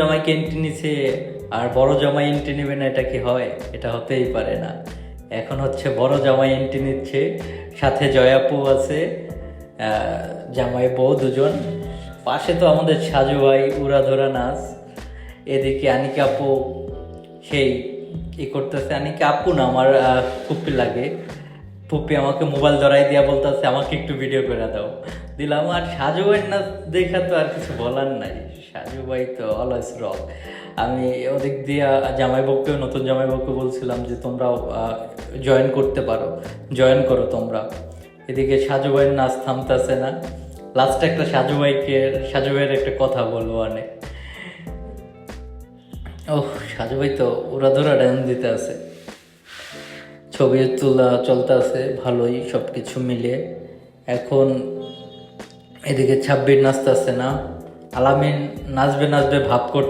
জামাইকে এন্ট্রি নিছে আর বড় জামাই এন্ট্রি নেবে না, এটা কি হয়? এটা হতেই পারে না। এখন হচ্ছে বড় জামাই এন্ট্রি নিচ্ছে, সাথে জয়াপু আছে, জামাই বউ দুজন, পাশে তো আমাদের সাজু ভাই উড়াধরা নাচ, এদিকে আনিকা আপু সেই কি করতেছে। আনিকা আপু না, আমার ফুপ্পি লাগে। ফুপ্পি আমাকে মোবাইল ধরাই দিয়া বলতেছে আমাকে একটু ভিডিও করে দাও, দিলাম। আর সাজু ভাইয়ের নাচ দেখা তো আর কিছু বলার নাই, সাজু ভাই তো অলওয়েজ রক। আমি ওদিক দিয়া জামাই বউকেও, নতুন জামাই বউকে বলছিলাম যে তোমরাও জয়েন করতে পারো, জয়েন করো তোমরা। এদিকে সাজু ভাইয়ের নাচ থামতেছে না। লাস্টে একটা সাজু ভাইয়ের একটা কথা বলবো অনেক। ওহ, সাজু ভাই তো উড়াধুরা ড্যান্স দিতে আছে। ছবি তোলা চলতে আছে ভালোই, সব কিছু মিলিয়ে। এখন এদিকে 26 নাচতেছে না, আলামিন নাচবে নাচবে ভাব করতে